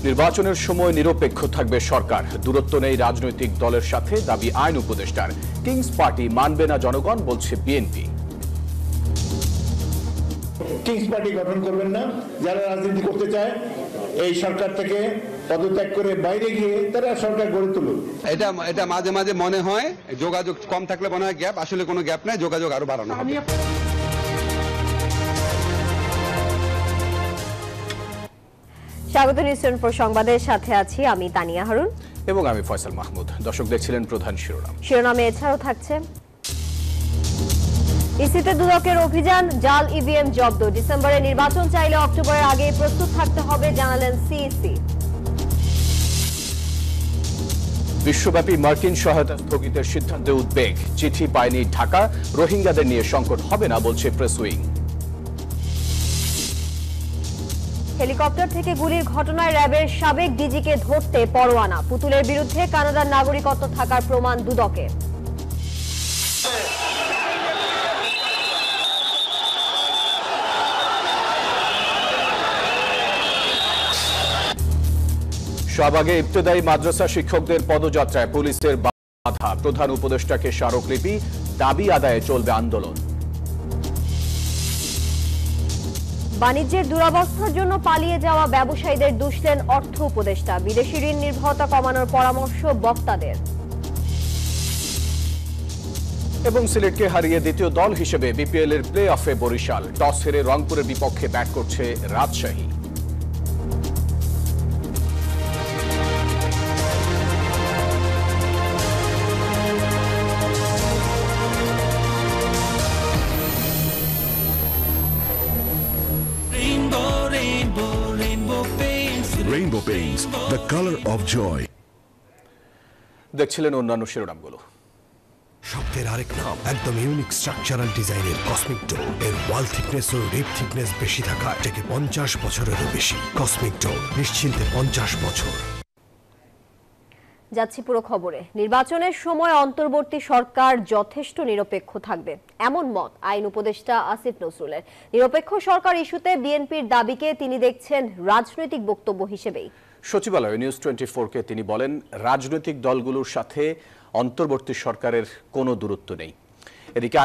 নির্বাচনের সময় নিরপেক্ষ থাকবে সরকার, দূরত্ব নেই রাজনৈতিক দলের সাথে, দাবি আইন উপদেষ্টার। কিংস পার্টি মানবে না জনগণ, বলছে বিএনপি। কিংস পার্টি গঠন করবেন না, যারা রাজনীতি করতে চায় এই সরকার থেকে পদত্যাগ করে বাইরে গিয়ে তারা সরকার গড়ে তুলুক। এটা মাঝে মাঝে মনে হয় যোগাযোগ কম থাকলে মনে হয় গ্যাপ, আসলে কোনো গ্যাপ নাই, যোগাযোগ আরো বাড়ানো হবে। স্বাগত নিউজ 24 সংবাদের সাথে আছি আমি তানিয়া হারুন এবং আমি ফয়সাল মাহমুদ। দর্শক দেখছিলেন প্রধান শিরোনামে এছাড়াও থাকছে ইসিতে দুদকের অভিযান, জাল ইভিএম জব্দ, ডিসেম্বরে নির্বাচন চাইলে অক্টোবরের আগে প্রস্তুত থাকতে হবে জানালেন সিইসি। বিশ্বব্যাপী মার্কিন সহায়তা স্থগিতের সিদ্ধান্তে উদ্বেগ, চিঠি পায়নি ঢাকা, রোহিঙ্গাদের নিয়ে সংকট হবে না বলছে প্রেস উইং। হেলিকপ্টার থেকে গুলির ঘটনায় র্যাবের সাবেক ডিজিকে ধরতে পরোয়ানা, পুতুলের বিরুদ্ধে কানাডার নাগরিকত্ব থাকার প্রমাণ দুদকে। শাহবাগে ইবতেদায়ী মাদ্রাসা শিক্ষকদের পদযাত্রায় পুলিশের বাধা, প্রধান উপদেষ্টাকে স্মারকলিপি, দাবি আদায়ে চলবে আন্দোলন। বাণিজ্যের দুরবস্থার জন্য পালিয়ে যাওয়া ব্যবসায়ীদের দুষলেন অর্থ উপদেষ্টা, বিদেশি ঋণ নির্ভরতা কমানোর পরামর্শ বক্তাদের। এবং সিলেটকে হারিয়ে দ্বিতীয় দল হিসেবে বিপিএল এর প্লে অফে বরিশাল, টস হেরে রংপুরের বিপক্ষে ব্যাট করছে Rajshahi. Rainbow Paints, the color of joy. দেখছিলেন অন্যান্য শিরোনামগুলো। শব্দের আরেক নাম, একদম ইউনিক স্ট্রাকচারাল ডিজাইনের কসমিক ডো। এর ওয়াল থিকনেস ও রিপ থিকনেস বেশি থাকা থেকে 50 বছরেরও বেশি। কসমিক ডো, নিশ্চিন্তে 50 বছর। যাচ্ছি পুরো খবরে। নির্বাচনের সময় অন্তর্বর্তী সরকার যথেষ্ট নিরপেক্ষ থাকবে, এমন মত আইন উপদেষ্টা আসিফ নজরুলের। নিরপেক্ষ সরকার ইস্যুতে বিএনপির দাবিকে তিনি দেখছেন রাজনৈতিক বক্তব্য হিসেবেই। সচিবালয়ে নিউজ 24-কে তিনি বলেন, রাজনৈতিক দলগুলোর সাথে অন্তর্বর্তী সরকারের কোনো দূরত্ব নেই। এদিকে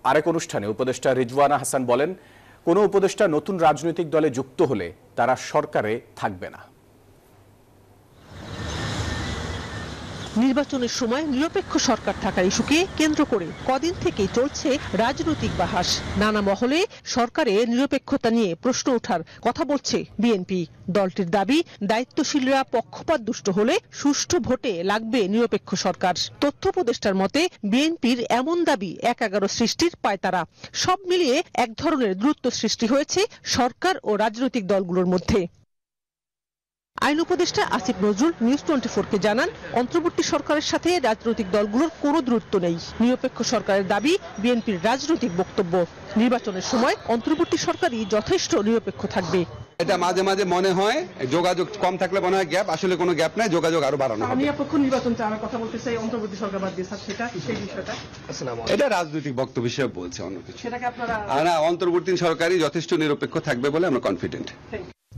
আরেক অনুষ্ঠানে উপদেষ্টা রিজওয়ানা হাসান বলেন, কোনো উপদেষ্টা নতুন রাজনৈতিক দলে যুক্ত হলে তারা সরকারে থাকবে না। নির্বাচনের সময় নিরপেক্ষ সরকার থাকার ইস্যুকে কেন্দ্র করে কদিন থেকেই চলছে রাজনৈতিক বাহাস। নানা মহলে সরকারে নিরপেক্ষতা নিয়ে প্রশ্ন ওঠার কথা বলছে বিএনপি। দলটির দাবি, দায়িত্বশীলরা পক্ষপাত দুষ্ট হলে সুষ্ঠু ভোটে লাগবে নিরপেক্ষ সরকার। তথ্য উপদেষ্টার মতে বিএনপির এমন দাবি ১১ সৃষ্টির পায়তারা। সব মিলিয়ে এক ধরনের দূরত্ব সৃষ্টি হয়েছে সরকার ও রাজনৈতিক দলগুলোর মধ্যে। আইন উপদেষ্টা আসিফ নজরুল নিউজ 24-কে জানান, অন্তর্বর্তী সরকারের সাথে রাজনৈতিক দলগুলোর কোনো দূরত্ব নেই। নিরপেক্ষ সরকারের দাবি বিএনপির রাজনৈতিক বক্তব্য। নির্বাচনের সময় অন্তর্বর্তী সরকারই যথেষ্ট নিরপেক্ষ থাকবে। এটা মাঝে মাঝে মনে হয় যোগাযোগ কম থাকলে মনে হয় গ্যাপ, আসলে কোনো গ্যাপ নাই, যোগাযোগ আরো বাড়ানো হবে। নিরপেক্ষ নির্বাচন চাওয়ার কথা বলতে চাই, অন্তর্বর্তী সরকার বাদ দিয়ে সেটা সেই বিষয়টা এটা রাজনৈতিক বক্তব্য হিসেবে বলছে, অন্য কিছু সেটাকে আপনারা না। অন্তর্বর্তী সরকারই যথেষ্ট নিরপেক্ষ থাকবে বলে আমরা কনফিডেন্ট।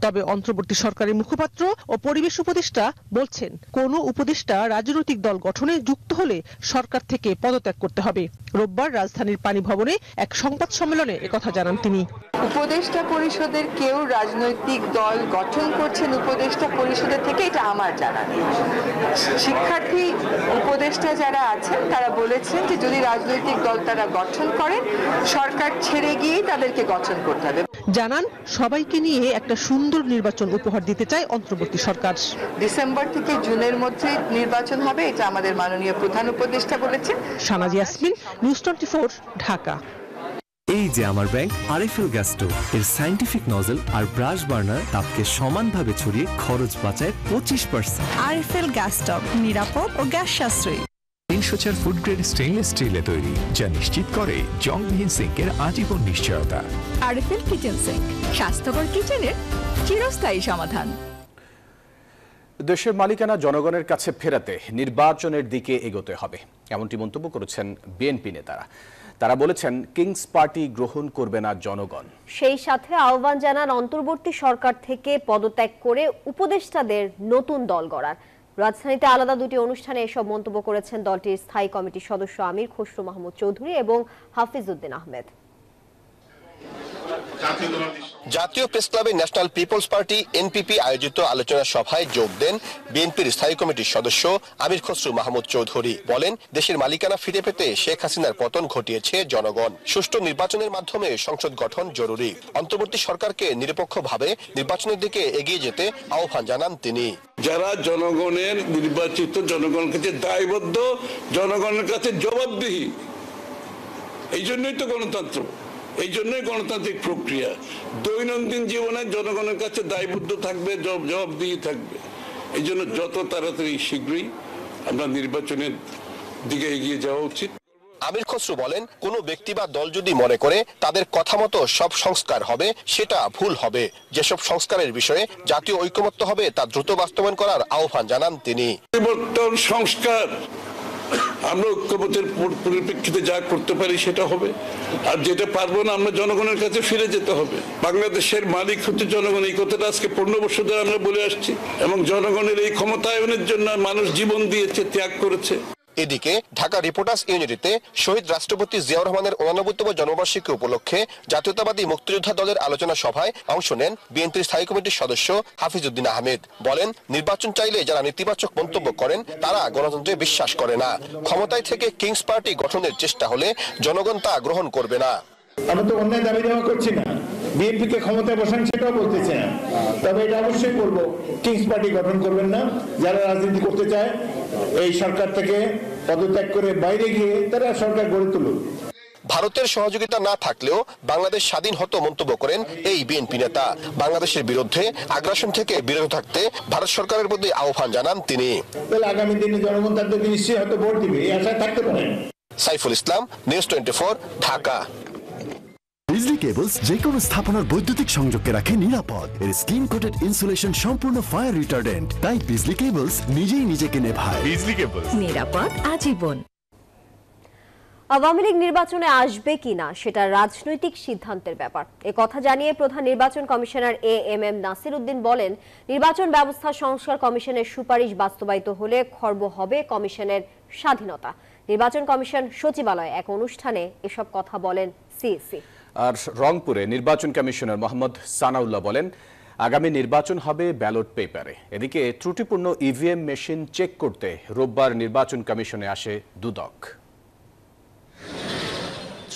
তবে অন্তর্বর্তী সরকারের মুখপাত্র ও পরিবেশ উপদেষ্টা বলছেন, কোন উপদেষ্টা রাজনৈতিক দল গঠনে যুক্ত হলে সরকার থেকে পদত্যাগ করতে হবে। রোববার রাজধানীর পানি ভবনে এক সংবাদ সম্মেলনে একথা জানান তিনি। উপদেষ্টা পরিষদের কেউ রাজনৈতিক দল গঠন করছেন উপদেষ্টা পরিষদের থেকে, এটা আমার জানা নেই। শিক্ষার্থী উপদেষ্টা যারা আছেন তারা বলেছেন যে যদি রাজনৈতিক দল তারা গঠন করেন, সরকার ছেড়ে গিয়েই তাদেরকে গঠন করতে হবে। জানান, সবাইকে নিয়ে একটা সুন্দর নির্বাচন উপহার দিতে চায় অন্তর্বর্তী সরকার। ডিসেম্বর থেকে জুনের মধ্যে নির্বাচন হবে, এটা আমাদের মাননীয় প্রধান উপদেষ্টা বলেছেন। শানাজি ইয়াসমিন, নিউজ 24, ঢাকা। এই যে আমার ব্যাংক আরএফএল গ্যাস স্টোভ, এর সায়েন্টিফিক নজল আর ব্রাশ বার্নার তাপকে সমানভাবে ছড়িয়ে খরচ বাঁচায় 25%। আরএফএল গ্যাস স্টোভ নিরাপদ ও গ্যাস সাশ্রয়ী। 304 ফুড গ্রেড স্টেইনলেস স্টিলে তৈরি, যা নিশ্চিত করে জংবিহীন সিঙ্কের আজীবন নিশ্চয়তা। আরএফএল কিচেন সিঙ্ক, স্বাস্থ্যকর কিচেনের চিরস্থায়ী সমাধান। দেশের মালিকানা জনগণের কাছে ফেরাতে নির্বাচনের দিকে এগোতে হবে, এমনটি মন্তব্য করেছেন বিএনপি নেতারা। তারা বলেছেন কিংস পার্টি গ্রহণ করবে না জনগণ। সেই সাথে আহ্বান জানান অন্তর্বর্তী সরকার থেকে পদত্যাগ করে উপদেষ্টাদের নতুন দল গড়ার। রাজধানীতে আলাদা দুটি অনুষ্ঠানে এসব মন্তব্য করেছেন দলটির স্থায়ী কমিটির সদস্য আমির খসরু মাহমুদ চৌধুরী এবং হাফিজ উদ্দিন আহমেদ। জাতীয় প্রেস ক্লাবে ন্যাশনাল পিপলস পার্টি এনপিপি আয়োজিত আলোচনা সভায় যোগ দেন বিএনপির স্থায়ী কমিটির সদস্য আমির খসরু মাহমুদ চৌধুরী। বলেন, দেশের মালিকানা ফিরে পেতে শেখ হাসিনার পতন ঘটিয়েছে জনগণ। সুষ্ঠু নির্বাচনের মাধ্যমে সংসদ গঠন জরুরি। অন্তর্বর্তী সরকারকে নিরপেক্ষভাবে নির্বাচনের দিকে এগিয়ে যেতে আহ্বান জানান তিনি। যারা জনগণের নির্বাচিত, জনগণের কাছে দায়বদ্ধ, জনগণের কাছে জবাবদিহি, এই জন্যই তো গণতন্ত্র, এই জন্যই গণতান্ত্রিক প্রক্রিয়া। দৈনন্দিন জীবনে জনগণের কাছে দায়বদ্ধ থাকবে, জবাবদিহি থাকবে। এই জন্য যত তাড়াতাড়ি শীঘ্রই আমরা নির্বাচনের দিকে এগিয়ে যাওয়া উচিত। আমির খসরু বলেন, কোনো ব্যক্তি বা দল যদি মনে করে তাদের কথা মতো সব সংস্কার হবে, সেটা ভুল হবে। যেসব সংস্কারের বিষয়ে জাতীয় ঐকমত্য হবে তা দ্রুত বাস্তবায়ন করার আহ্বান জানান তিনি। পরিবর্তন, সংস্কার আমরা ঐক্যমতের পরিপ্রেক্ষিতে যা করতে পারি সেটা হবে, আর যেটা পারবো না আমরা জনগণের কাছে ফিরে যেতে হবে। বাংলাদেশের মালিক হচ্ছে জনগণ, এই কথাটা আজকে 15 বছর ধরে আমরা বলে আসছি, এবং জনগণের এই ক্ষমতায়নের জন্য মানুষ জীবন দিয়েছে, ত্যাগ করেছে। এদিকে ঢাকা রিপোর্টার্স ইউনিটিতে শহীদ রাষ্ট্রপতি জিয়াউর রহমানের 89তম জন্মবার্ষিকী উপলক্ষে জাতীয়তাবাদী মুক্তিযোদ্ধা দলের আলোচনা সভায় অংশ নেন বিএনপির স্থায়ী কমিটির সদস্য হাফিজ উদ্দিন আহমেদ। বলেন, নির্বাচন চাইলে যারা নেতিবাচক মন্তব্য করেন তারা গণতন্ত্রে বিশ্বাস করে না। ক্ষমতায় থেকে কিংস পার্টি গঠনের চেষ্টা হলে জনগণ তা গ্রহণ করবে না। আমরা তো অন্যায় দাবি দেওয়া করছি না, বিএনপিকে ক্ষমতায় বসান সেটাও বলতেছে না। তবে এটা অবশ্যই করবো, কিংস পার্টি গঠন করবেন না। যারা রাজনীতি করতে চায় এই সরকার থেকে পদত্যাগ করে বাইরে গিয়ে তারা সরকার গড়ে তুলুক। ভারতের সহযোগিতা না থাকলেও বাংলাদেশ স্বাধীন হতো মন্তব্য করেন এই বিএনপি নেতা। বাংলাদেশের বিরুদ্ধে আগ্রাসন থেকে বিরত থাকতে ভারত সরকারের প্রতি আহ্বান জানান তিনি। তাহলে আগামী দিনে জনগণ তাদেরকে নিশ্চয়ই হয়তো ভোট দিবে, এই আশায় থাকতে পারেন। সাইফুল ইসলাম, নিউজ 24, ঢাকা। বিজলি কেবলস যে কোনো স্থাপনার বৈদ্যুতিক সংযোগকে রাখে নিরাপদ। এর স্কিন কোটেড ইনসুলেশন সম্পূর্ণ ফায়ার রিটার্ডেন্ট, তাই বিজলি কেবলস নিজেই নিজেকে নেভায়। বিজলি কেবলস, নিরাপদ আজীবন। আওয়ামী লীগ নির্বাচনে আসবে কিনা সেটা রাজনৈতিক সিদ্ধান্তের ব্যাপার। কথা জানিয়ে প্রধান নির্বাচন কমিশনার এএমএম নাসির উদ্দিন বলেন, নির্বাচন ব্যবস্থা সংস্কার কমিশনের সুপারিশ বাস্তবায়িত হলে খর্ব হবে কমিশনের স্বাধীনতা। নির্বাচন কমিশন সচিবালয়ে এক অনুষ্ঠানে এসব কথা বলেন সিইসি। আর রংপুরে নির্বাচন কমিশনার মোহাম্মদ সানাউল্লাহ বলেন, আগামী নির্বাচন হবে ব্যালট পেপারে। এদিকে ত্রুটিপূর্ণ ইভিএম মেশিন চেক করতে রোববার নির্বাচন কমিশনে আসে দুদক।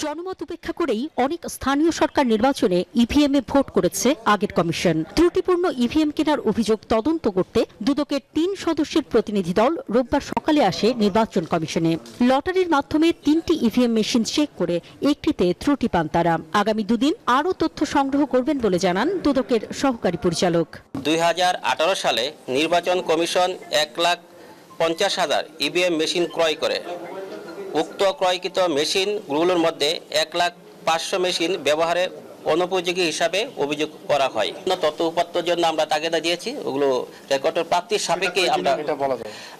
জনমত উপেক্ষা করেই অনেক স্থানীয় সরকার নির্বাচনে ইভিএম এ ভোট করেছে আগের কমিশন। ত্রুটিপূর্ণ ইভিএম কেনার অভিযোগ তদন্ত করতে দুদকের 3 সদস্যের প্রতিনিধি দল রোববার সকালে আসে নির্বাচন কমিশনে। লটারির মাধ্যমে 3টি ইভিএম মেশিন চেক করে একটিতে ত্রুটি পান তারা। আগামী 2 দিন আরও তথ্য সংগ্রহ করবেন বলে জানান দুদকের সহকারী পরিচালক। 2018 সালে নির্বাচন কমিশন 1,50,000 ইভিএম মেশিন ক্রয় করে। উক্ত ক্রয়কৃত মেশিনগুলোর মধ্যে 1,05,000 মেশিন ব্যবহারে অনুপযোগী হিসাবে অভিযোগ করা হয়। তথ্য উপাত্তের জন্য আমরা তাগিদা দিয়েছি, ওগুলো রেকর্ডের প্রাপ্তির সাপেক্ষে আমরা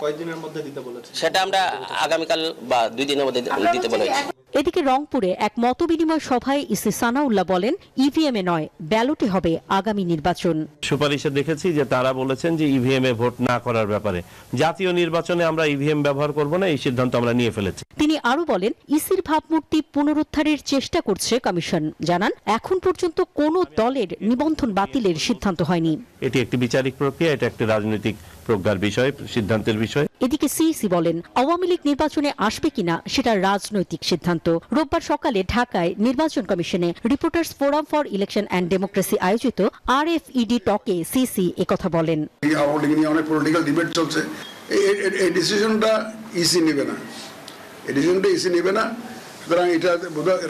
কয়েকদিনের মধ্যে দিতে বলেছি, সেটা আমরা আগামীকাল বা 2 দিনের মধ্যে দিতে বলেছি। এদিকে রংপুরে এক মতবিনিময় সভায় ইসি সানাউল্লাহ বলেন, ইভিএম এ নয় ব্যালটে হবে আগামী নির্বাচন। সুপারিশে দেখেছি যে তারা বলেছেন যে ইভিএম এ ভোট না করার ব্যাপারে। জাতীয় নির্বাচনে আমরা ইভিএম ব্যবহার করব না, এই সিদ্ধান্ত আমরা নিয়ে ফেলেছি। তিনি আরো বলেন, ইসির ভাবমূর্তি পুনরুদ্ধারের চেষ্টা করছে কমিশন। জানান, এখন পর্যন্ত কোনো দলের নিবন্ধন বাতিলের সিদ্ধান্ত হয়নি। এটি একটি বিচারিক প্রক্রিয়া, এটা একটি রাজনৈতিক প্রজ্ঞার বিষয়, সিদ্ধান্তের বিষয়। এদিকে সিইসি বলেন, আওয়ামী লীগ নির্বাচনে আসবে কিনা সেটা রাজনৈতিক সিদ্ধান্ত। রোববার সকালে ঢাকায় নির্বাচন কমিশনে reporters forum for election and democracy আয়োজিত RFED টকে সিইসি একথা বলেন। আওয়ামী লীগ নিয়ে অনেক পলিটিক্যাল ডিবেট চলছে, এই ডিসিশনটা ইসি নেবে না, এই ডিসিশনটা ইসি নেবে না। সুতরাং এটা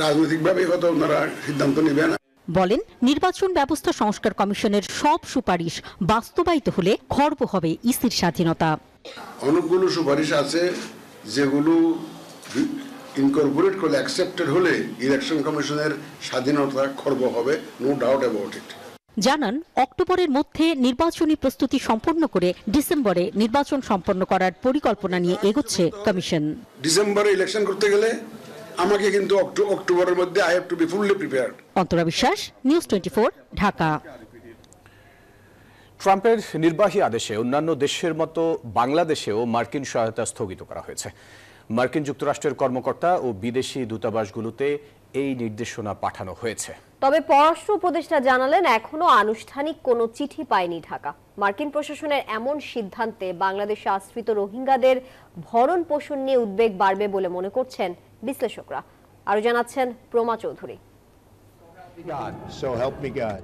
রাজনৈতিকভাবে হয়তো ওনারা সিদ্ধান্ত নেবে না। বলেন, নির্বাচন ব্যবস্থা সংস্কার কমিশনের সব সুপারিশ বাস্তবায়িত হলে খর্ব হবে ইসির স্বাধীনতা। অনেকগুলো সুপারিশ আছে যেগুলো ইনকর্পোরেট করলে, অ্যাকসেপ্টেড হলে ইলেকশন কমিশনের স্বাধীনতা খর্ব হবে, নো ডাউট অ্যাবাউট ইট। জানান, অক্টোবরের মধ্যে নির্বাচনী প্রস্তুতি সম্পন্ন করে ডিসেম্বরে নির্বাচন সম্পন্ন করার পরিকল্পনা নিয়ে এগোচ্ছে কমিশন। ডিসেম্বরে ইলেকশন করতে গেলে আমাকে কিন্তু অক্টোবরের মধ্যে I have to be fully prepared. Antara বিশ্বাস, নিউজ 24, ঢাকা। ট্রাম্পের নির্বাহী আদেশে অন্যান্য দেশের মতো বাংলাদেশেও মার্কিন সহায়তা স্থগিত করা হয়েছে। মার্কিন যুক্তরাষ্ট্রের কর্মকর্তা ও বিদেশি দূতাবাসগুলোতে এই নির্দেশনা পাঠানো হয়েছে। তবে পররাষ্ট্র উপদেষ্টা জানালেন এখনো আনুষ্ঠানিক কোনো চিঠি পায়নি ঢাকা। মার্কিন প্রশাসনের এমন সিদ্ধান্তে বাংলাদেশে আশ্রিত রোহিঙ্গাদের ভরণ পোষণ নিয়ে উদ্বেগ বাড়বে বলে মনে করছেন বিশ্লেষকরা। আরো জানাচ্ছেন প্রমা চৌধুরী।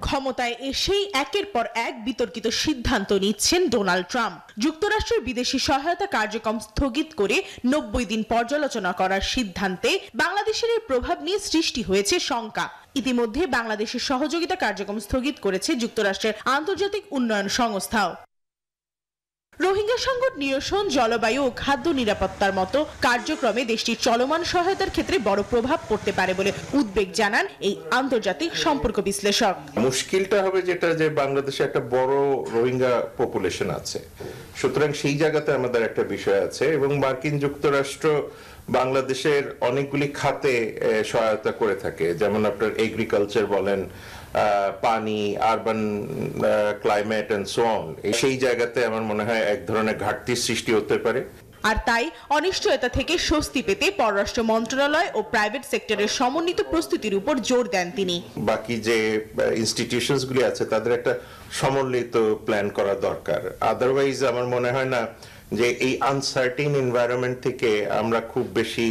ক্ষমতায় এসেই একের পর এক বিতর্কিত সিদ্ধান্ত নিচ্ছেন ডোনাল্ড ট্রাম্প। যুক্তরাষ্ট্রের বিদেশি সহায়তা কার্যক্রম স্থগিত করে 90 দিন পর্যালোচনা করার সিদ্ধান্তে বাংলাদেশের এর প্রভাব নিয়ে সৃষ্টি হয়েছে শঙ্কা। ইতিমধ্যে বাংলাদেশের সহযোগিতা কার্যক্রম স্থগিত করেছে যুক্তরাষ্ট্রের আন্তর্জাতিক উন্নয়ন সংস্থাও। রোহিঙ্গা সংকট নিরসন, জলবায়ু ও খাদ্য নিরাপত্তার মতো কার্যক্রমে দেশটির চলমান সহায়তার ক্ষেত্রে বড় প্রভাব পড়তে পারে বলে উদ্বেগ জানান এই আন্তর্জাতিক সম্পর্ক বিশ্লেষক। মুশকিলটা হবে যেটা যে বাংলাদেশে একটা বড় রোহিঙ্গা পপুলেশন আছে, সুতরাং সেই জায়গাতে আমাদের একটা বিষয় আছে এবং মার্কিন যুক্তরাষ্ট্র বাংলাদেশের অনেকগুলি খাতে সহায়তা করে থাকে, যেমন আপনার এগ্রিকালচার বলেন, পানি, urban climate and so on. সেই জায়গাতে আমার মনে হয় এক ধরনের ঘাটতির সৃষ্টি হতে পারে। আর তাই অনিশ্চয়তা থেকে স্বস্তি পেতে পররাষ্ট্র মন্ত্রণালয় ও প্রাইভেট সেক্টরের সমন্বিত প্রস্তুতির উপর জোর দেন তিনি। বাকি যে ইনস্টিটিউশনস গুলি আছে তাদের একটা সমন্বিত প্ল্যান করা দরকার। আদারওয়াইজ আমার মনে হয় না যে এই আনসার্টেন এনভায়রনমেন্ট থেকে আমরা খুব বেশি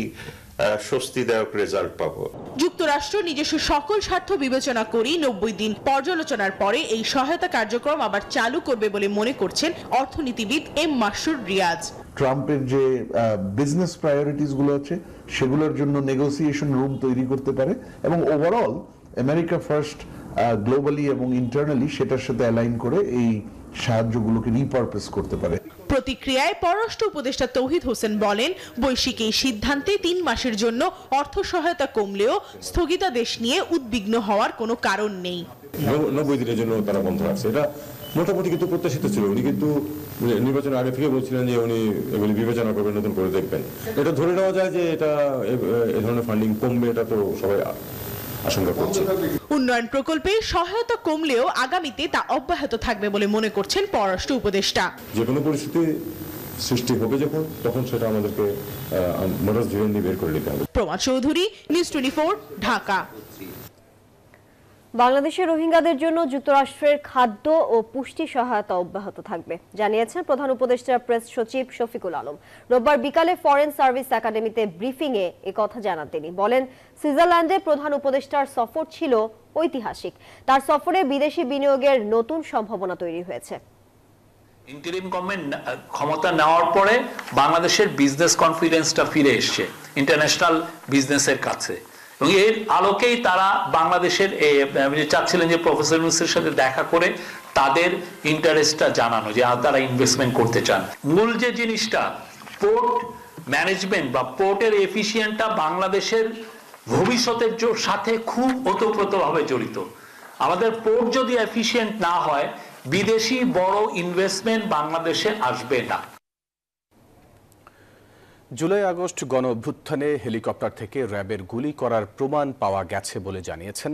স্বস্তিদায়ক রেজাল্ট পাবো। যুক্তরাষ্ট্র নিজস্ব সকল স্বার্থ বিবেচনা করেই 90 দিন পর্যালোচনার পরে এই সহায়তা কার্যক্রম আবার চালু করবে বলে মনে করছেন অর্থনীতিবিদ এম মাসুর রিয়াজ। ট্রাম্পের যে বিজনেস প্রায়োরিটিস গুলো আছে সেগুলোর জন্য নেগোসিয়েশন রুম তৈরি করতে পারে এবং ওভারঅল আমেরিকা ফার্স্ট গ্লোবালি এবং ইন্টারনালি সেটার সাথে অ্যালাইন করে এই সাহায্যগুলোকে রিপারপাস করতে পারে। প্রতিক্রিয়ায় পররাষ্ট্র উপদেষ্টা তৌহিদ হোসেন বলেন, বৈশ্বিক এই সিদ্ধান্তে 3 মাসের জন্য অর্থ সহায়তা কমলেও স্থগিতাদেশ নিয়ে উদ্বিগ্ন হওয়ার কোনো কারণ নেই। 90 দিনের জন্য তারা বন্ধ রাখছে, এটা মোটামুটি কিন্তু প্রত্যাশিত ছিল। উনি কিন্তু নির্বাচনের আগে থেকে বলছিলেন যে উনি এগুলি বিবেচনা করবেন, নতুন করে দেখবেন। এটা ধরে নেওয়া যায় যে এটা এই ধরনের ফান্ডিং কমবে, এটা তো সবাই আশঙ্কা করছে। উন্নয়ন প্রকল্পে সহায়তা কমলেও আগামীতে তা অব্যাহত থাকবে বলে মনে করছেন পররাষ্ট্র উপদেষ্টা। যে কোনো পরিস্থিতি সৃষ্টি হবে যখন, তখন সেটা আমাদেরকে মনোজ জীবন নিয়ে বের করে নিতে হবে। প্রমা চৌধুরী, নিউজ 24, ঢাকা। বাংলাদেশের রোহিঙ্গাদের জন্য যুক্তরাষ্ট্রের খাদ্য ও পুষ্টি সহায়তা অব্যাহত থাকবে জানিয়েছেন প্রধান উপদেষ্টার প্রেস সচিব শফিকুল আলম। রোববার বিকালে ফরেন সার্ভিস একাডেমিতে ব্রিফিংয়ে একথা জানান তিনি। বলেন, সুইজারল্যান্ডে প্রধান উপদেষ্টার সফর ছিল ঐতিহাসিক। তার সফরে বিদেশি বিনিয়োগের নতুন সম্ভাবনা তৈরি হয়েছে। ইন্টারিম গভর্নমেন্ট ক্ষমতা নেওয়ার পরে বাংলাদেশের বিজনেস কনফিডেন্সটা ফিরে এসছে ইন্টারন্যাশনাল বিজনেসের কাছে, এবং এর আলোকেই তারা বাংলাদেশের চাচ্ছিলেন যে প্রফেসর ইউনূসের সাথে দেখা করে তাদের ইন্টারেস্টটা জানানো, যে তারা ইনভেস্টমেন্ট করতে চান। মূল যে জিনিসটা পোর্ট ম্যানেজমেন্ট বা পোর্টের এফিসিয়েন্টটা বাংলাদেশের ভবিষ্যতের সাথে খুব ওতপ্রোতভাবে জড়িত। আমাদের পোর্ট যদি এফিসিয়েন্ট না হয়, বিদেশি বড় ইনভেস্টমেন্ট বাংলাদেশে আসবে না। জুলাই আগস্ট গণ অভ্যুত্থানে হেলিকপ্টার থেকে র্যাবের গুলি করার প্রমাণ পাওয়া গেছে বলে জানিয়েছেন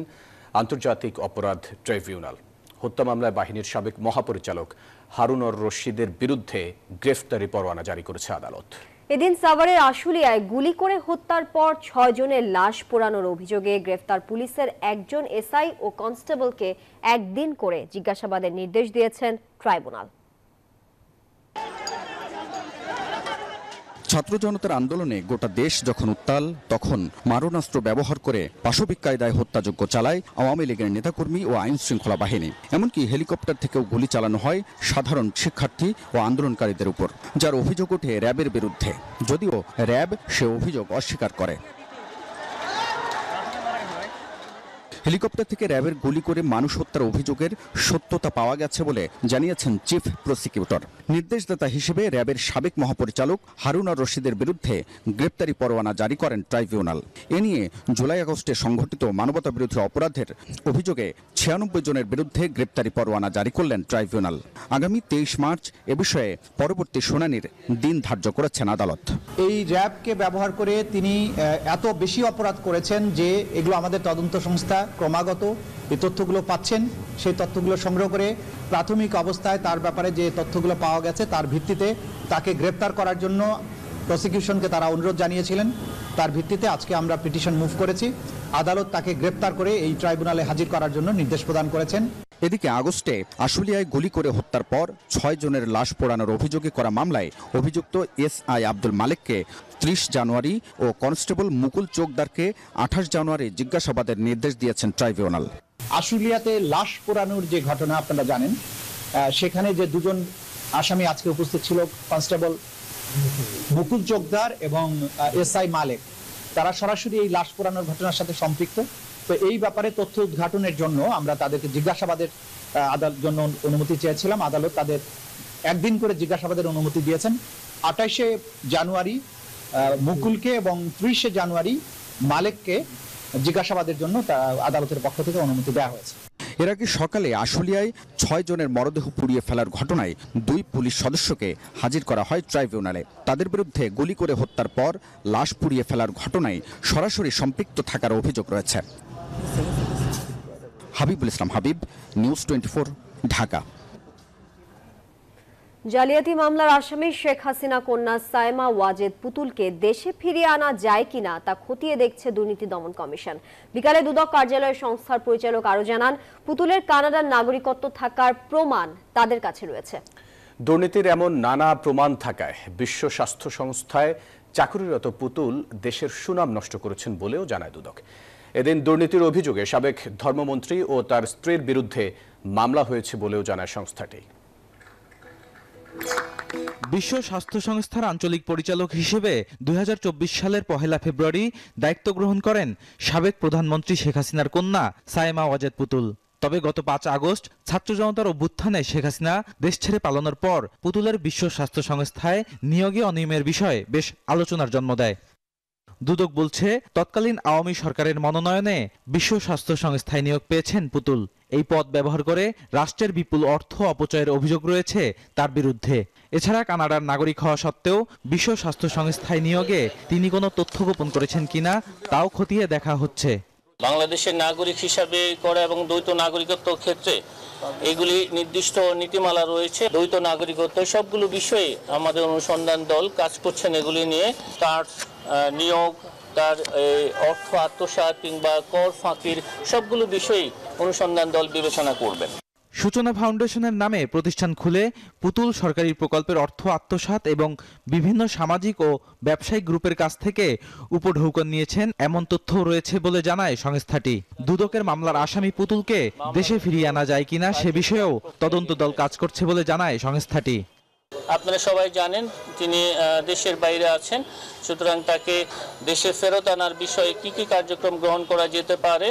আন্তর্জাতিক অপরাধ ট্রাইব্যুনাল। হত্যা মামলায় বাহিনীর সাবেক মহাপরিচালক হারুন অর রশিদের বিরুদ্ধে গ্রেফতারি পরোয়ানা জারি করেছে আদালত। এদিন সাভারের আশুলিয়ায় গুলি করে হত্যার পর 6 জনের লাশ পোড়ানোর অভিযোগে গ্রেফতার পুলিশের একজন এসআই ও কনস্টেবলকে 1 দিন করে জিজ্ঞাসাবাদের নির্দেশ দিয়েছেন ট্রাইব্যুনাল। ছাত্র জনতার আন্দোলনে গোটা দেশ যখন উত্তাল, তখন মারণাস্ত্র ব্যবহার করে পাশবিক কায়দায় হত্যাযজ্ঞ চালায় আওয়ামী লীগের নেতাকর্মী ও আইন শৃঙ্খলা বাহিনী। এমনকি হেলিকপ্টার থেকেও গুলি চালানো হয় সাধারণ শিক্ষার্থী ও আন্দোলনকারীদের উপর, যার অভিযোগ ওঠে র্যাবের বিরুদ্ধে, যদিও র্যাব সে অভিযোগ অস্বীকার করে। হেলিকপ্টার থেকে র্যাবের গুলি করে মানুষ হত্যার অভিযোগের সত্যতা পাওয়া গেছে বলে জানিয়েছেন চিফ প্রসিকিউটর। নির্দেশদাতা হিসেবে র্যাবের সাবেক মহাপরিচালক হারুন আর রশিদের বিরুদ্ধে গ্রেপ্তারি পরোয়ানা জারি করেন ট্রাইব্যুনাল। এ নিয়ে জুলাই আগস্টে সংঘটিত মানবতাবিরোধী অপরাধের অভিযোগে 96 জনের বিরুদ্ধে গ্রেপ্তারি পরোয়ানা জারি করলেন ট্রাইব্যুনাল। আগামী 23 মার্চ এ বিষয়ে পরবর্তী শুনানির দিন ধার্য করেছেন আদালত। এই র্যাবকে ব্যবহার করে তিনি এত বেশি অপরাধ করেছেন যে এগুলো আমাদের তদন্ত সংস্থা ক্রমাগত এই তথ্যগুলো পাচ্ছেন। সেই তথ্যগুলো সংগ্রহ করে প্রাথমিক অবস্থায় তার ব্যাপারে যে তথ্যগুলো পাওয়া গেছে তার ভিত্তিতে তাকে গ্রেপ্তার করার জন্য প্রসিকিউশনকে তারা অনুরোধ জানিয়েছিলেন। তার ভিত্তিতে আজকে আমরা পিটিশন মুভ করেছি। আদালত তাকে গ্রেপ্তার করে এই ট্রাইব্যুনালে হাজির করার জন্য নির্দেশ প্রদান করেছেন। এদিকে আগস্টে আশুলিয়ায় গুলি করে হত্যার পর 6 জনের লাশ পোড়ানোর অভিযোগে করা মামলায় অভিযুক্ত এসআই আব্দুল মালেককে 30 জানুয়ারি ও কনস্টেবল মুকুল চোকদারকে 28 জানুয়ারি জিজ্ঞাসাবাদের নির্দেশ দিয়েছেন ট্রাইব্যুনাল। আশুলিয়াতে লাশ পোড়ানোর যে ঘটনা আপনারা জানেন, সেখানে যে দুজন আসামি আজকে উপস্থিত ছিল, কনস্টেবল মুকুল চোকদার এবং এসআই মালেক, তারা সরাসরি এই লাশ পোড়ানোর ঘটনার সাথে সম্পৃক্ত। তো এই ব্যাপারে তথ্য উদ্ঘাটনের জন্য আমরা তাদেরকে জিজ্ঞাসাবাদের জন্য অনুমতি চেয়েছিলাম। আদালত তাদের একদিন করে জিজ্ঞাসাবাদের অনুমতি দিয়েছেন। 28শে জানুয়ারি মুকুলকে এবং 30শে জানুয়ারি মালেককে জিজ্ঞাসাবাদের জন্য আদালতের পক্ষ থেকে অনুমতি দেওয়া হয়েছে। এর আগে সকালে আশুলিয়ায় 6 জনের মরদেহ পুড়িয়ে ফেলার ঘটনায় 2 পুলিশ সদস্যকে হাজির করা হয় ট্রাইব্যুনালে। তাদের বিরুদ্ধে গুলি করে হত্যার পর লাশ পুড়িয়ে ফেলার ঘটনায় সরাসরি সম্পৃক্ত থাকার অভিযোগ রয়েছে। হাবিবুল ইসলাম হাবিব, নিউজ 24, ঢাকা। জালিয়াতি মামলার আসামি শেখ হাসিনা কন্যা সাইমা ওয়াজেদ পুতুলকে দেশে ফিরিয়ে আনা যায় কিনা তা খতিয়ে দেখছে দুর্নীতি দমন কমিশন। বিকালে দুদক কার্যালয়ের সংস্থার পরিচালক আরো জানান, পুতুলের কানাডার নাগরিকত্ব থাকার প্রমাণ তাদের কাছে রয়েছে। দুর্নীতির এমন নানা প্রমাণ থাকায় বিশ্ব স্বাস্থ্য সংস্থায় চাকরিরত পুতুল দেশের সুনাম নষ্ট করেছেন বলেও জানায় দুদক। এদিন দুর্নীতির অভিযোগে সাবেক ধর্মমন্ত্রী ও তার স্ত্রীর বিরুদ্ধে মামলা হয়েছে বলেও জানায় সংস্থাটি। বিশ্ব স্বাস্থ্য সংস্থার আঞ্চলিক পরিচালক হিসেবে 2024 সালের 1 ফেব্রুয়ারি দায়িত্ব গ্রহণ করেন সাবেক প্রধানমন্ত্রী শেখ হাসিনার কন্যা সাইমা ওয়াজেদ পুতুল। তবে গত 5 আগস্ট ছাত্র জনতার অভ্যুত্থানে শেখ হাসিনা দেশ ছেড়ে পালানোর পর পুতুলের বিশ্ব স্বাস্থ্য সংস্থায় নিয়োগে অনিয়মের বিষয়ে বেশ আলোচনার জন্ম দেয়। দুদক বলছে, তৎকালীন আওয়ামী সরকারের মনোনয়নে বিশ্ব স্বাস্থ্য সংস্থায় নিয়োগ পেয়েছেন পুতুল। এই পদ ব্যবহার করে রাষ্ট্রের বিপুল অর্থ অপচয়ের অভিযোগ রয়েছে তার বিরুদ্ধে। এছাড়া কানাডার নাগরিক হওয়া সত্ত্বেও বিশ্ব স্বাস্থ্য সংস্থায় নিয়োগে তিনি কোনো তথ্য গোপন করেছেন কিনা তাও খতিয়ে দেখা হচ্ছে। বাংলাদেশের নাগরিক হিসাবে করা এবং দ্বৈত নাগরিকত্ব ক্ষেত্রে এগুলি নির্দিষ্ট নীতিমালা রয়েছে। দ্বৈত নাগরিকত্ব সবগুলো বিষয়ে আমাদের অনুসন্ধান দল কাজ করছেন। এগুলি নিয়ে তার নিয়োগ, তার অর্থ আত্মসাৎ কিংবা কর ফাঁকির সবগুলো বিষয়ে অনুসন্ধান দল বিবেচনা করবেন। সূচনা ফাউন্ডেশনের নামে প্রতিষ্ঠান খুলে পুতুল সরকারি প্রকল্পের অর্থ আত্মসাৎ এবং বিভিন্ন সামাজিক ও ব্যবসায়িক গ্রুপের কাছ থেকে উপঢৌকন নিয়েছেন এমন তথ্য রয়েছে বলে জানায় সংস্থাটি। দুদকের মামলার আসামি পুতুলকে দেশে ফিরিয়ে আনা যায় কিনা সে বিষয়েও তদন্ত দল কাজ করছে বলে জানায় সংস্থাটি। আপনারা সবাই জানেন তিনি দেশের বাইরে আছেন, সুতরাং তাকে দেশে ফেরত আনার বিষয়ে কি কি কার্যক্রম গ্রহণ করা যেতে পারে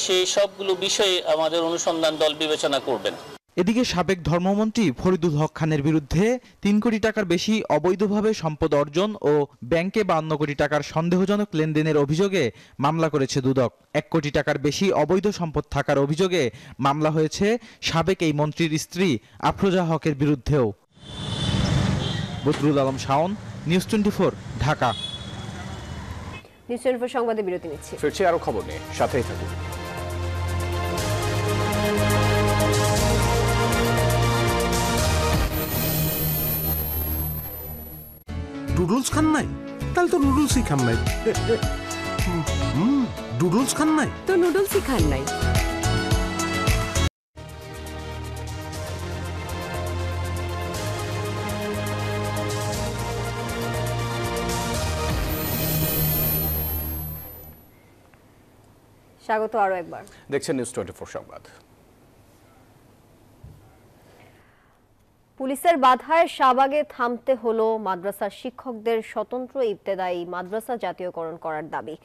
সেই সবগুলো বিষয়ে আমাদের অনুসন্ধান দল বিবেচনা করবেন। এদিকে সাবেক ধর্মমন্ত্রী ফরিদুল হক খানের বিরুদ্ধে 3 কোটি টাকার বেশি অবৈধভাবে সম্পদ অর্জন ও ব্যাংকে 52 কোটি টাকার সন্দেহজনক লেনদেনের অভিযোগে মামলা করেছে দুদক। 1 কোটি টাকার বেশি অবৈধ সম্পদ থাকার অভিযোগে মামলা হয়েছে সাবেক এই মন্ত্রীর স্ত্রী আফরোজা হকের বিরুদ্ধেও। বদরুল আলম শাওন, নিউজ 24, ঢাকা। নিউজ 24 সংবাদে বিরতি নিচ্ছি, ফিরছি আরো খবর নিয়ে, সাথেই থাকুন। নুডলস খান নাই? তাহলে তো নুডলসই খান নাই। নুডলস খান নাই তো নুডলসই খান নাই। স্বাগত আরো একবার, দেখছেন নিউজ 24 সংবাদ। পুলিশের বাধায় শাহবাগে থামতে হলো মাদ্রাসার শিক্ষকদের স্বতন্ত্র ইবতেদায়ী মাদ্রাসা জাতীয়করণ করার দাবি।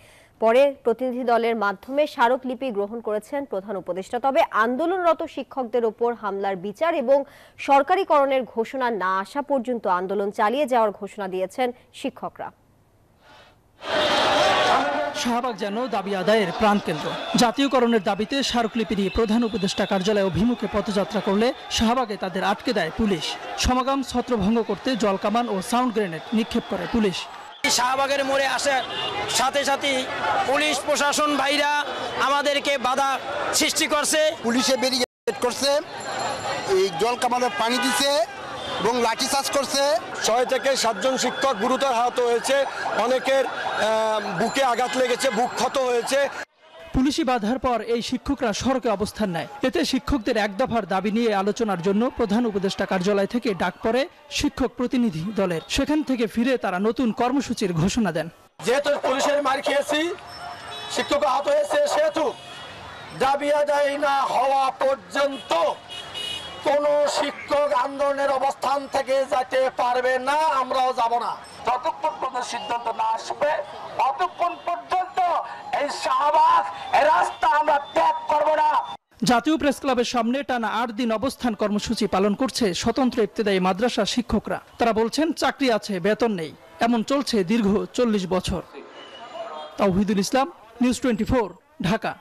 পরে প্রতিনিধি দলের মাধ্যমে স্মারকলিপি গ্রহণ করেছেন প্রধান উপদেষ্টা। তবে আন্দোলনরত শিক্ষকদের ওপর হামলার বিচার এবং সরকারিকরণের ঘোষণা না আসা পর্যন্ত আন্দোলন চালিয়ে যাওয়ার ঘোষণা দিয়েছেন শিক্ষকরা। শাহবাগ যেন দাবি আদায়ের প্রাণকেন্দ্র। জাতীয়করণের দাবিতে স্মারকলিপি নিয়ে প্রধান উপদেষ্টা কার্যালয় অভিমুখে পথযাত্রা করলে শাহবাগে তাদের আটকে দেয় পুলিশ। সমাগম ছত্রভঙ্গ করতে জলকামান ও সাউন্ড গ্রেনেড নিক্ষেপ করে পুলিশ। শাহবাগের মোড়ে আসার সাথে সাথে পুলিশ প্রশাসন ভাইরা আমাদেরকে বাধা সৃষ্টি করছে। পুলিশে ব্যারিকেড করছে, এই জলকামানে পানি দিছে এবং লাঠিচার্জ করছে। 6 থেকে 7 জন শিক্ষক গুরুতর আহত হয়েছে, অনেকের বুকে আঘাত লেগেছে, বুক ক্ষত হয়েছে। পুলিশি বাধার পর এই শিক্ষকরা সড়কে অবস্থান নেয়। এতে শিক্ষকদের এক দফার দাবি নিয়ে আলোচনার জন্য প্রধান উপদেষ্টা কার্যালয় থেকে ডাক পড়ে শিক্ষক প্রতিনিধি দলের। সেখান থেকে ফিরে তারা নতুন কর্মসূচির ঘোষণা দেন। যেহেতু পুলিশের মার খেয়েছি, শিক্ষক আহত হয়েছে, সেহেতু দাবি আদায় না হওয়া পর্যন্ত কোন শিক্ষক আন্দোলনের অবস্থান থেকে যেতে পারবে না, আমরাও যাব না। যতক্ষণ পর্যন্ত সিদ্ধান্ত না আসবে ততক্ষণ পর্যন্ত এই শাহবাগ রাস্তা আমরা ত্যাগ করব না। জাতীয় প্রেস ক্লাবের সামনে টানা 8 দিন অবস্থান কর্মসূচি পালন করছে স্বতন্ত্র ইবতেদায়ী মাদ্রাসা শিক্ষকরা। তারা বলছেন চাকরি আছে, বেতন নেই, এমন চলছে দীর্ঘ 40 বছর। তাওহিদুল ইসলাম, নিউজ 24, ঢাকা।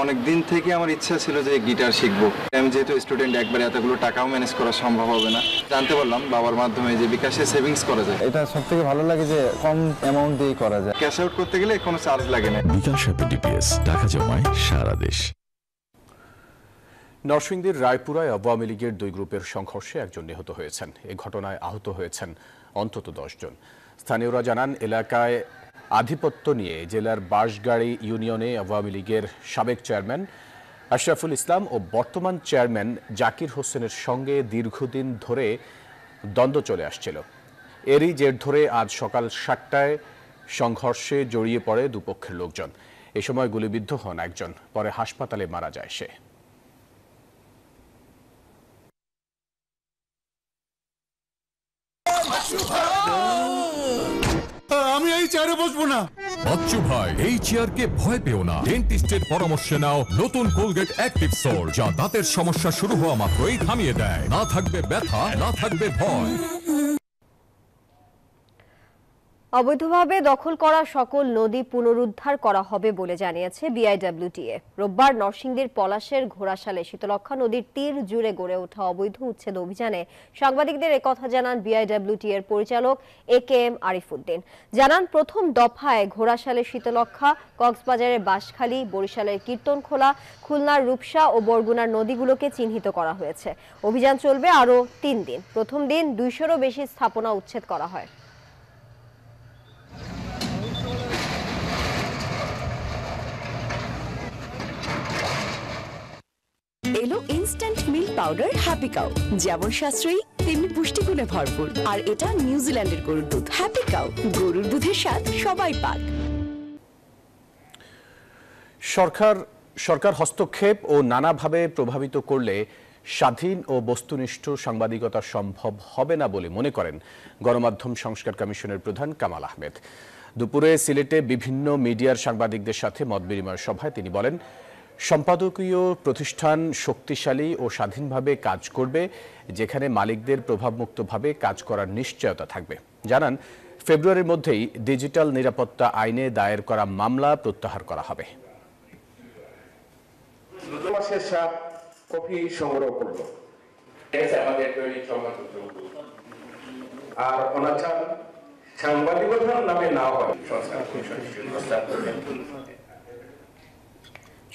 অনেক দিন থেকে আমার ইচ্ছা ছিল যে গিটার শিখবো। আমি যেহেতু স্টুডেন্ট, একবারে এতগুলো টাকাও ম্যানেজ করা সম্ভব হবে না। জানতে পারলাম বাবার মাধ্যমে যে বিকাশে সেভিংস করা যায়। এটা সবথেকে ভালো লাগে যে কম অ্যামাউন্ট দিয়ে করা যায়। ক্যাশ আউট করতে গেলে কোনো চার্জ লাগে না। বিকাশ ডিপিএস, টাকা জমায় সারা দেশ। নরসিংদীর রায়পুরায় আওয়ামী লীগের 2 গ্রুপের সংঘর্ষে একজন নিহত হয়েছেন। এই ঘটনায় আহত হয়েছেন অন্তত 10 জন। স্থানীয়রা জানান, এলাকায় আধিপত্য নিয়ে জেলার বাঁশগাড়ি ইউনিয়নে আওয়ামী লীগের সাবেক চেয়ারম্যান আশরাফুল ইসলাম ও বর্তমান চেয়ারম্যান জাকির হোসেনের সঙ্গে দীর্ঘদিন ধরে দ্বন্দ্ব চলে আসছিল। এরই জের ধরে আজ সকাল 7টায় সংঘর্ষে জড়িয়ে পড়ে দুপক্ষের লোকজন। এ সময় গুলিবিদ্ধ হন একজন, পরে হাসপাতালে মারা যায় সে। আমি এই চেয়ারে বসবো না। বাচ্চু ভাই, এই চেয়ারকে ভয় পেও না। ডেন্টিস্টের পরামর্শে নাও নতুন কোলগেট অ্যাক্টিভ সোল, যা দাঁতের সমস্যা শুরু হওয়া মাত্রই থামিয়ে দেয়। না থাকবে ব্যথা, না থাকবে ভয়। অবৈধভাবে দখল করা সকল নদী পুনরুদ্ধার করা হবে বলে জানিয়েছে বিআইডব্লিউটিএ। রোববার নরসিংদীর পলাশের ঘোড়াশালে শীতলক্ষা নদীর তীর জুড়ে গড়ে ওঠা অবৈধ উচ্ছেদ অভিযানে সাংবাদিকদের একথা জানান বিআইডব্লিউটিএর পরিচালক একেএম আরিফ উদ্দিন। জানান, প্রথম দফায় ঘোড়াশালের শীতলক্ষা, কক্সবাজারের বাঁশখালী, বরিশালের কীর্তনখোলা, খুলনার রূপসা ও বরগুনার নদীগুলোকে চিহ্নিত করা হয়েছে। অভিযান চলবে আরও 3 দিন। প্রথম দিন 200-রও বেশি স্থাপনা উচ্ছেদ করা হয়। এলো instant milk powder happy cow, যেমন সাশ্রয়ী তেমনি পুষ্টিগুণে ভরপুর। আর এটা নিউজিল্যান্ডের গরুর দুধ। হ্যাপি কাউ, গরুর দুধের স্বাদ সবাই পাক। সরকার হস্তক্ষেপ ও নানাভাবে প্রভাবিত করলে স্বাধীন ও বস্তুনিষ্ঠ সাংবাদিকতা সম্ভব হবে না বলে মনে করেন গণমাধ্যম সংস্কার কমিশনের প্রধান কামাল আহমেদ। দুপুরে সিলেটে বিভিন্ন মিডিয়ার সাংবাদিকদের সাথে মতবিনিময় সভায় তিনি বলেন, সম্পাদকীয় প্রতিষ্ঠান শক্তিশালী ও স্বাধীনভাবে কাজ করবে, যেখানে মালিকদের প্রভাবমুক্তভাবে কাজ করার নিশ্চয়তা থাকবে। জানান, ফেব্রুয়ারির মধ্যেই ডিজিটাল নিরাপত্তা আইনে দায়ের করা মামলা প্রত্যাহার করা হবে। কপি সংগ্রহ করলো আমাদের তৈরি আর অনাচার সাংবাদিকতার নামে না হয়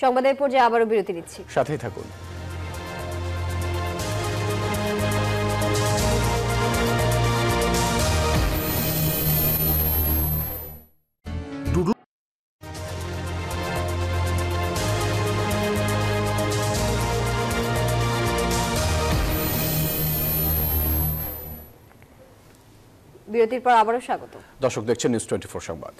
সংবাদের পর্যায়ে আবারও বিরতি নিচ্ছি, সাথেই থাকুন। বিরতির পর আবারও স্বাগত। দর্শক দেখছেন নিউজ 24 সংবাদ।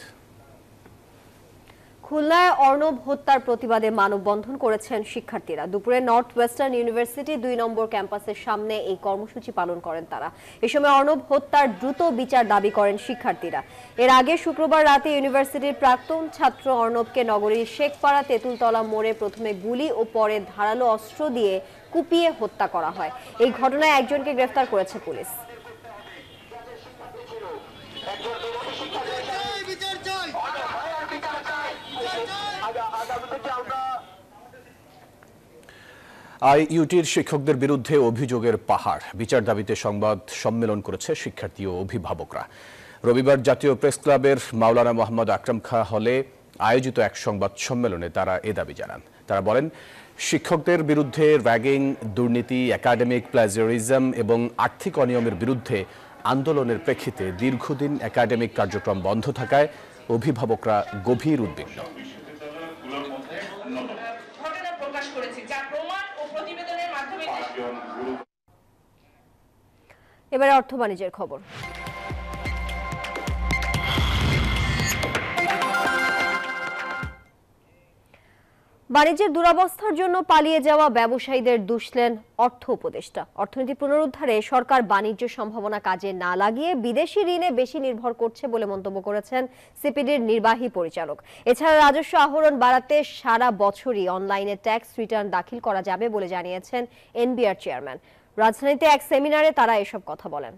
খুলনায় অর্ণব হত্যার প্রতিবাদে মানববন্ধন করেছেন শিক্ষার্থীরা। দুপুরে নর্থ ওয়েস্টার্ন ইউনিভার্সিটি 2 নম্বর ক্যাম্পাসের সামনে এই কর্মসূচি পালন করেন তারা। এ সময় অর্ণব হত্যার দ্রুত বিচার দাবি করেন শিক্ষার্থীরা। এর আগে শুক্রবার রাতে ইউনিভার্সিটির প্রাক্তন ছাত্র অর্ণবকে নগরীর শেখপাড়া তেঁতুলতলা মোড়ে প্রথমে গুলি ও পরে ধারালো অস্ত্র দিয়ে কুপিয়ে হত্যা করা হয়। এই ঘটনায় একজনকে গ্রেফতার করেছে পুলিশ। আইইউটির শিক্ষকদের বিরুদ্ধে অভিযোগের পাহাড়, বিচার দাবিতে সংবাদ সম্মেলন করেছে শিক্ষার্থী ও অভিভাবকরা। রবিবার জাতীয় প্রেস ক্লাবের মাওলানা মোহাম্মদ আকরাম খাঁ হলে আয়োজিত এক সংবাদ সম্মেলনে তারা এ দাবি জানান। তারা বলেন, শিক্ষকদের বিরুদ্ধে র্যাগিং, দুর্নীতি, একাডেমিক প্লাজিয়ারিজম এবং আর্থিক অনিয়মের বিরুদ্ধে আন্দোলনের প্রেক্ষিতে দীর্ঘদিন একাডেমিক কার্যক্রম বন্ধ থাকায় অভিভাবকরা গভীর উদ্বিগ্ন। এবারে অর্থ বাণিজ্যের খবর। বাণিজ্যের দুরবস্থার জন্য পালিয়ে যাওয়া ব্যবসায়ীদের দুষলেন অর্থ উপদেষ্টা। অর্থনীতি পুনরুদ্ধারে সরকার বাণিজ্য সম্ভাবনা কাজে না লাগিয়ে বিদেশি ঋণে বেশি নির্ভর করছে বলে মন্তব্য করেছেন সিপিডির নির্বাহী পরিচালক। এছাড়া রাজস্ব আহরণ বাড়াতে সারা বছরই অনলাইনে ট্যাক্স রিটার্ন দাখিল করা যাবে বলে জানিয়েছেন এনবিআর চেয়ারম্যান। রাজধানীতে এক সেমিনারে তারা এসব কথা বলেন।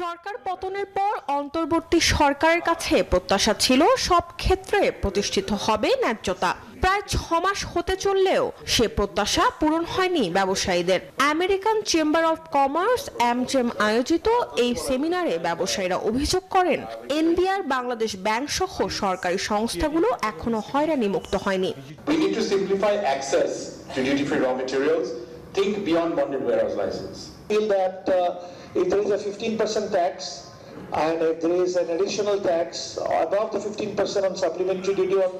সরকার পতনের পর অন্তর্বর্তী সরকারের কাছে প্রত্যাশা ছিল সব ক্ষেত্রে প্রতিষ্ঠিত হবে ন্যায্যতা। প্রায় 6 মাস হতে চললেও সে প্রত্যাশা পূরণ হয়নি ব্যবসায়ীদের। American chamber of commerce AmCham আয়োজিত এই সেমিনারে ব্যবসায়ীরা অভিযোগ করেন, এনবিআর, বাংলাদেশ ব্যাংক সহ সরকারি সংস্থাগুলো এখনো হয়রানি মুক্ত হয়নি। We need to simplify access to duty-free raw materials. Think beyond bonded warehouse license. Feel that if there is a 15% tax and if there is an additional tax above the 15% on supplementary duty on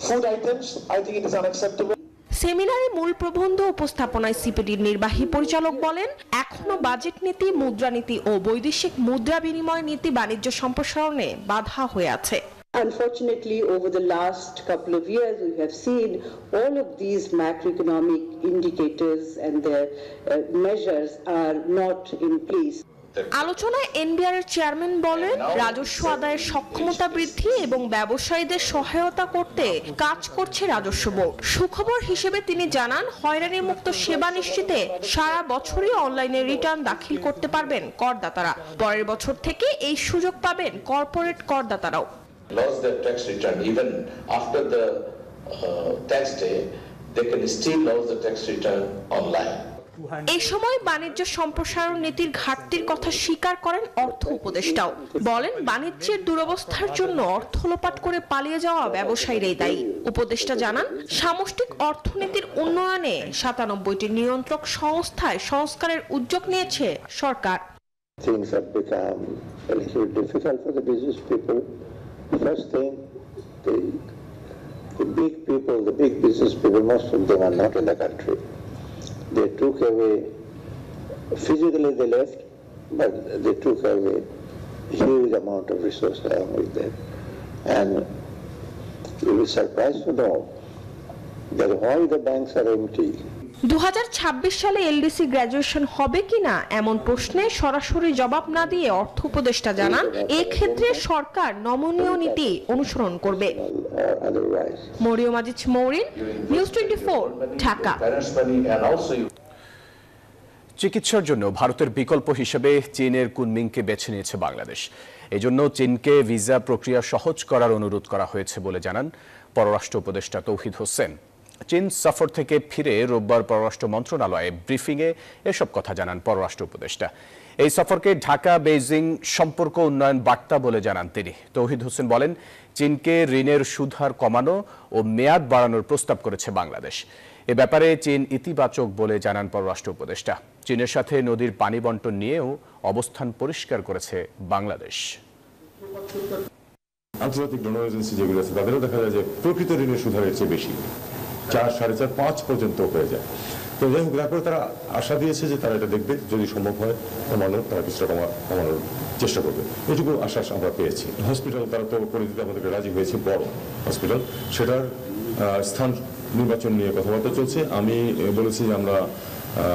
food items, I think it is unacceptable. সেমিনারে মূল প্রবন্ধ উপস্থাপনায় সিপিডির নির্বাহী পরিচালক বলেন, এখনো budget নীতি, মুদ্রানীতি ও বৈদেশিক মুদ্রা বিনিময় নীতি বাণিজ্য সম্প্রসারণে বাধা হয়ে আছে। Unfortunately, over the last couple of years, we have seen all of these macroeconomic indicators and their measures are not in place. আলোচনায় এনবিআর এর চেয়ারম্যান বলেন, রাজস্ব আদায়ের সক্ষমতা বৃদ্ধি এবং ব্যবসায়ীদের সহায়তা করতে কাজ করছে রাজস্ব বোর্ড। সুখবর হিসেবে তিনি জানান, হয়রানি মুক্ত সেবা নিশ্চিতে সারা বছরই অনলাইনে রিটার্ন দাখিল করতে পারবেন করদাতারা। পরের বছর থেকে এই সুযোগ পাবেন corporate করদাতারাও। Lost their tax return even after the tax day, they can still lose the tax return online. এই সময় বাণিজ্য সম্প্রসারণ নীতির ঘাটতির কথা স্বীকার করেন অর্থ উপদেষ্টাও। বলেন, বাণিজ্যের দুরবস্থার জন্য অর্থ লোপাট করে পালিয়ে যাওয়া ব্যবসায়ীরাই দায়ী। উপদেষ্টা জানান, সামষ্টিক অর্থনীতির উন্নয়নে 97টি নিয়ন্ত্রক সংস্থায় সংস্কারের উদ্যোগ নিয়েছে সরকার। Things have become a little difficult for the business people. First thing, the big people, the big business people, most of them are not in the country. They took away, physically they left, but they took away huge amount of resources along with them. And you'll be surprised to know that why the banks are empty. 2026 সালে LDC graduation হবে কিনা এমন প্রশ্নে সরাসরি জবাব না দিয়ে অর্থ উপদেষ্টা জানান, এই ক্ষেত্রে সরকার নমনীয় নীতি অনুসরণ করবে। মরিয়ম আজিজ মৌরিন, নিউজ 24, ঢাকা। চিকিৎসার জন্য ভারতের বিকল্প হিসেবে চীনের কুনমিংকে বেছে নিয়েছে বাংলাদেশ। এজন্য চীনকে ভিসা প্রক্রিয়া সহজ করার অনুরোধ করা হয়েছে বলে জানান পররাষ্ট্র উপদেষ্টা তৌহিদ হোসেন। চীন সফর থেকে ফিরে রোববার পররাষ্ট্র মন্ত্রণালয়ে ব্রিফিংয়ে এসব কথা জানান পররাষ্ট্র উপদেষ্টা। এই সফরকে ঢাকা বেইজিং সম্পর্ক উন্নয়ন বার্তা বলে জানান তিনি। তৌহিদ হোসেন বলেন, চীনকে ঋণের সুদহার কমানো ও মেয়াদ বাড়ানোর প্রস্তাব করেছে বাংলাদেশ। এ ব্যাপারে চীন ইতিবাচক বলে জানান পররাষ্ট্র উপদেষ্টা। চীনের সাথে নদীর পানি বণ্টন নিয়েও অবস্থান পরিষ্কার করেছে বাংলাদেশ। আন্তর্জাতিক ডোনার এজেন্সি যেগুলো আছে তাদেরও দেখা যায় যে প্রকৃত ঋণের সুদের চেয়ে বেশি, 4, 4.5, 5 পর্যন্ত হয়ে যায়। তো তো যাই হোক, তারপরে তারা আশা দিয়েছে যে তারা এটা দেখবে, যদি সম্ভব হয় তারা কিছুটা কমানোর চেষ্টা করবে, এটুকু আশ্বাস আমরা পেয়েছি। হসপিটাল তারা তো করে দিতে আমাদেরকে রাজি হয়েছে, বড় হসপিটাল, সেটার স্থান নির্বাচন নিয়ে কথাবার্তা চলছে। আমি বলেছি যে আমরা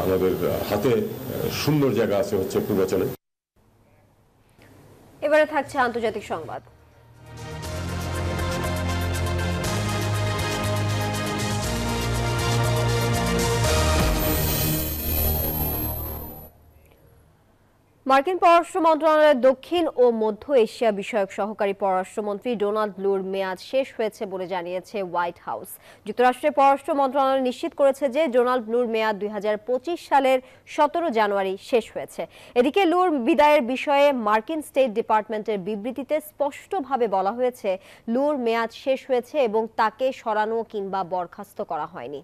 আমাদের হাতে সুন্দর জায়গা আছে হচ্ছে পূর্বাচলে। এবারে থাকছে আন্তর্জাতিক সংবাদ। মার্কিন পররাষ্ট্র মন্ত্রণালয়ের দক্ষিণ ও মধ্য এশিয়া বিষয়ক সহকারী পররাষ্ট্রমন্ত্রী ডোনাল্ড লুর মেয়াদ শেষ হয়েছে বলে জানিয়েছে হোয়াইট হাউস। যুক্তরাষ্ট্রের পররাষ্ট্র মন্ত্রণালয় নিশ্চিত করেছে যে ডোনাল্ড লুর মেয়াদ 2025 সালের 17 জানুয়ারি শেষ হয়েছে। এদিকে লুর বিদায়ের বিষয়ে মার্কিন স্টেট ডিপার্টমেন্টের বিবৃতিতে স্পষ্টভাবে বলা হয়েছে লুর মেয়াদ শেষ হয়েছে এবং তাকে সরানো কিংবা বরখাস্ত করা হয়নি।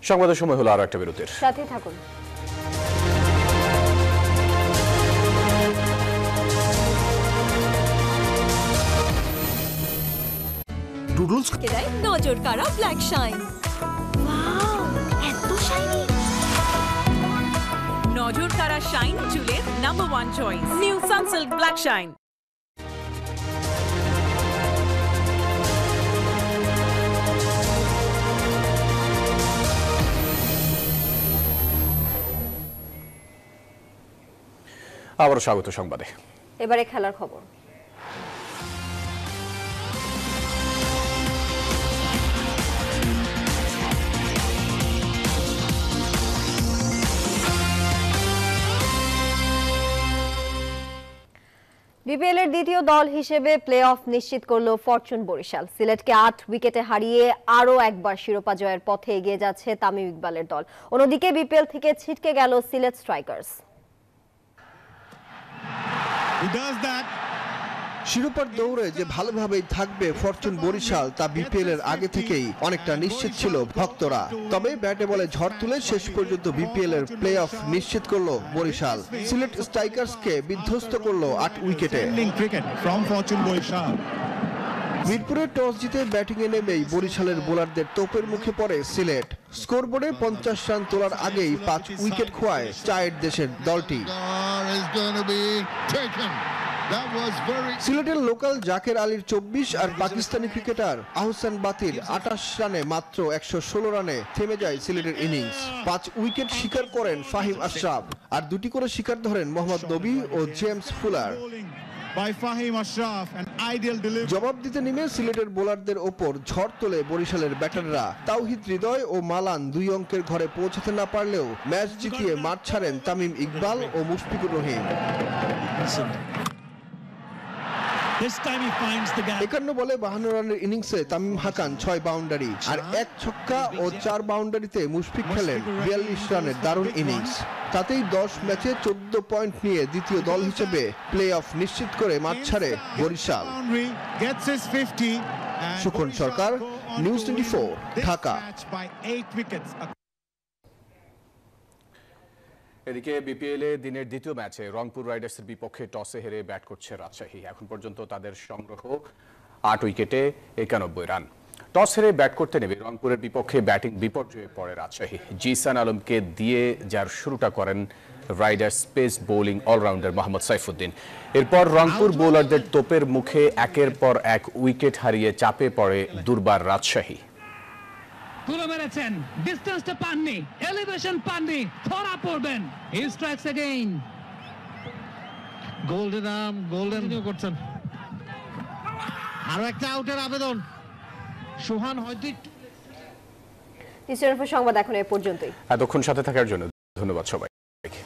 সংবাদের সময় হলো আরো একটা বিরতির, সাথে থাকুন। ডুডলস কে দেয় নজর কাড়া ব্ল্যাক শাইন। ওয়াও, এত শাইনি! নজর কাড়া শাইন চুলের number 1 choice, new Sunsilk black shine. আবারও স্বাগত সংবাদে। এবারে খেলার খবর। বিপিএল এর দ্বিতীয় দল হিসেবে প্লে অফ নিশ্চিত করলো ফরচুন বরিশাল। সিলেটকে 8 উইকেটে হারিয়ে আরও একবার শিরোপা জয়ের পথে এগিয়ে যাচ্ছে তামিম ইকবালের দল। অন্যদিকে বিপিএল থেকে ছিটকে গেল সিলেট স্ট্রাইকার্স। শিরোপার দৌড়ে যে ভালোভাবেই থাকবে ফরচুন বরিশাল তা বিপিএল এর আগে থেকেই অনেকটা নিশ্চিত ছিল ভক্তরা। তবে ব্যাটে বলে ঝড় তুলে শেষ পর্যন্ত বিপিএল এর প্লে অফ নিশ্চিত করলো বরিশাল। সিলেট স্ট্রাইকার্সকে বিধ্বস্ত করলো 8 উইকেটে। মিরপুরে টস জিতে ব্যাটিংয়ে নেমেই বরিশালের বোলারদের তোপের মুখে পড়ে সিলেট। স্কোরবোর্ডে 50 রান তোলার আগেই 5 উইকেট খোয়ায় চায়ের দেশের দলটি। সিলেটের লোকাল জাকের আলীর 24 আর পাকিস্তানি ক্রিকেটার আহসান বাতির 28 রানে মাত্র 116 রানে থেমে যায় সিলেটের ইনিংস। 5 উইকেট শিকার করেন ফাহিম আশরাফ, আর 2টি করে শিকার ধরেন মোহাম্মদ নবী ও জেমস ফুলার। জবাব দিতে নেমে সিলেটের বোলারদের ওপর ঝড় তোলে বরিশালের ব্যাটাররা। তাওহিদ হৃদয় ও মালান 2 অঙ্কের ঘরে পৌঁছাতে না পারলেও ম্যাচ জিতিয়ে মাঠ ছাড়েন তামিম ইকবাল ও মুশফিকুর রহিম। 51 বলে 52 রানের ইনিংসে তামিম হাকান 6 বাউন্ডারি আর 1 ছক্কা ও 4 বাউন্ডারিতে মুশফিক খেলেন 42 রানের দারুণ ইনিংস। তাতেই 10 ম্যাচে 14 পয়েন্ট নিয়ে দ্বিতীয় দল হিসেবে প্লে অফ নিশ্চিত করে মাঠ ছাড়ে বরিশাল। সুখন সরকার, নিউজ 24, ঢাকা। এদিকে বিপিএল এ দিনের দ্বিতীয় ম্যাচে রংপুর রাইডার্সের বিপক্ষে টসে হেরে ব্যাট করছে রাজশাহী। এখন পর্যন্ত তাদের সংগ্রহ 8 উইকেটে 91 রান। টস হেরে ব্যাট করতে নেমে রংপুরের বিপক্ষে ব্যাটিং বিপর্যয়ে পড়ে রাজশাহী। জিসান আলমকে দিয়ে যার শুরুটা করেন Riders pace bowling allrounder Mohammad Saifuddin. এরপর রংপুর বোলারদের তোপের মুখে একের পর এক উইকেট হারিয়ে চাপে পড়ে দুর্বার রাজশাহী। তুলে মেরেছেন, ডিসটেন্সটা পাননি, এলিভেশন পাননি, ধরা পড়বেন। হি স্ট্রাইকস अगेन। গোল্ডেন করছেন। আরো একটা আউটের আবেদন। সোহান হয়তো সংবাদ এখন এই পর্যন্তই। এতক্ষণ সাথে থাকার জন্য ধন্যবাদ সবাইকে।